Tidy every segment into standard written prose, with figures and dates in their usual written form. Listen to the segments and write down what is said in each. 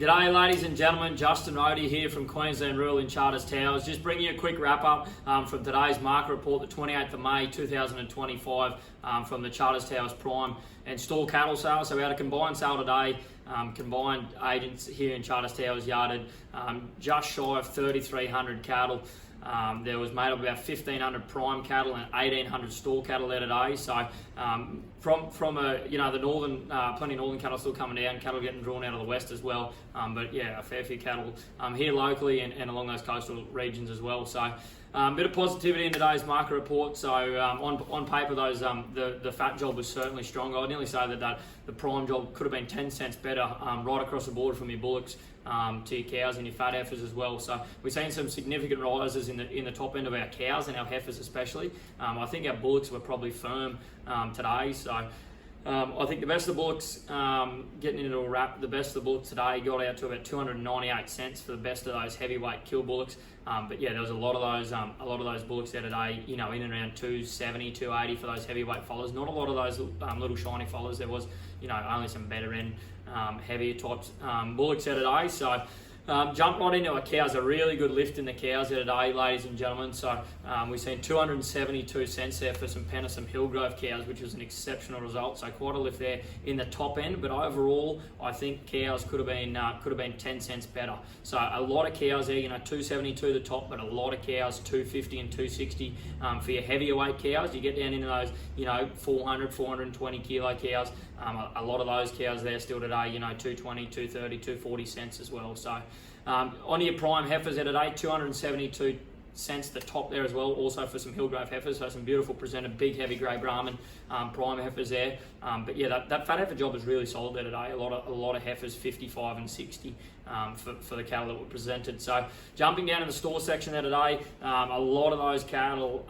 G'day ladies and gentlemen, Justin Rohde here from Queensland Rural in Charters Towers. Just bringing you a quick wrap up from today's market report, the 28th of May 2025 from the Charters Towers Prime and Store Cattle Sale. So we had a combined sale today, combined agents here in Charters Towers yarded just shy of 3,300 cattle. There was made up about 1,500 prime cattle and 1,800 store cattle there today. So from the northern, plenty of northern cattle still coming down, cattle getting drawn out of the west as well. But yeah, a fair few cattle here locally and along those coastal regions as well. So bit of positivity in today's market report. So on paper, those the fat job was certainly strong. I'd nearly say that the prime job could have been 10 cents better right across the board from your bullocks to your cows and your fat heifers as well. So we're seeing some significant rises in the top end of our cows and our heifers especially. I think our bullocks were probably firm today. So I think the best of the bullocks, getting into a wrap, the best of the bullocks today got out to about 298 cents for the best of those heavyweight kill bullocks. But yeah, there was a lot of those bullocks there today, in and around 270, 280 for those heavyweight followers. Not a lot of those little shiny followers. There was, only some better end, heavier types bullocks there today. So jump right into our cows. A really good lift in the cows there today, ladies and gentlemen. So we've seen 272 cents there for some Penniston Hillgrove cows, which was an exceptional result. So quite a lift there in the top end. But overall, I think cows could have been 10 cents better. So a lot of cows there, 272 the top, but a lot of cows 250 and 260 for your heavier weight cows. You get down into those 400, 420 kilo cows. A lot of those cows there still today, 220, 230, 240 cents as well. So on your prime heifers there today, 272 cents the top there as well, also for some Hillgrove heifers. So some beautiful presented, big heavy grey Brahman prime heifers there. But yeah, that fat heifer job is really solid there today. A lot of heifers 55 and 60 for the cattle that were presented. So jumping down in the store section there today, a lot of those cattle,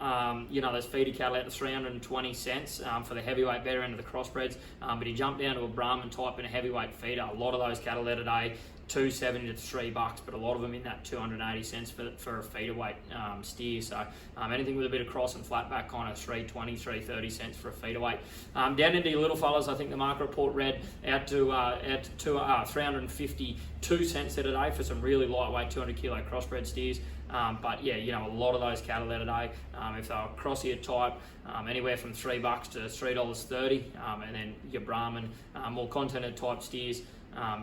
those feeder cattle out to 320 cents for the heavyweight better end of the crossbreds. But you jump down to a Brahman type and a heavyweight feeder, a lot of those cattle there today, $270 to $3, but a lot of them in that 280 cents for a feeder weight steer. So anything with a bit of cross and flat back, kind of 320, 330 cents for a feeder weight. Down into your little fellas, I think the market report read out to 352 cents there today for some really lightweight 200 kilo crossbred steers. But yeah, a lot of those cattle there today, if they were cross-ear type, anywhere from $3 to $3.30, and then your Brahman, more contented type steers,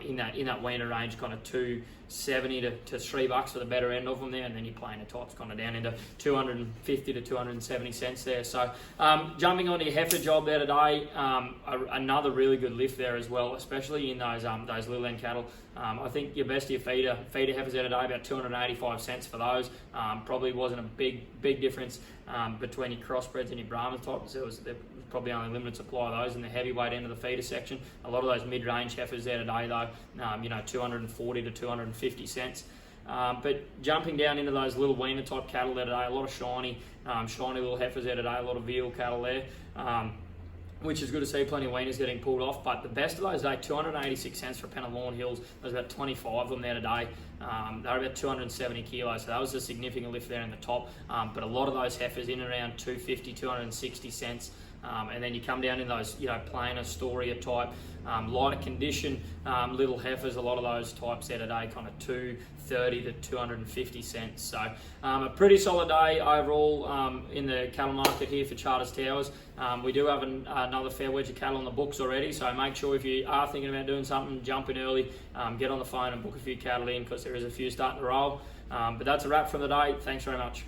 in that weaner range, kind of 270 to $3 for the better end of them there, and then your plainer types kind of down into 250 to 270 cents there. So jumping onto your heifer job there today, another really good lift there as well, especially in those little end cattle. I think your best of your feeder heifers there today, about 285 cents for those. Probably wasn't a big difference between your crossbreds and your Brahman types. There was probably only limited supply of those in the heavyweight end of the feeder section. A lot of those mid-range heifers there today though, 240 to 250 cents. But jumping down into those little weaner type cattle there today, a lot of shiny little heifers there today, a lot of veal cattle there. Which is good to see, plenty of weaners getting pulled off. But the best of those today, 286 cents for Pennelawn Hills. There's about 25 of them there today. They were about 270 kilos, so that was a significant lift there in the top. But a lot of those heifers in around 250, 260 cents. And then you come down in those, plainer, storier type, lighter condition, little heifers, a lot of those types there today, kind of 230 to 250 cents. So a pretty solid day overall in the cattle market here for Charters Towers. We do have another fair wedge of cattle on the books already, so make sure if you are thinking about doing something, jump in early, get on the phone and book a few cattle in, because there is a few starting to roll. But that's a wrap from the day. Thanks very much.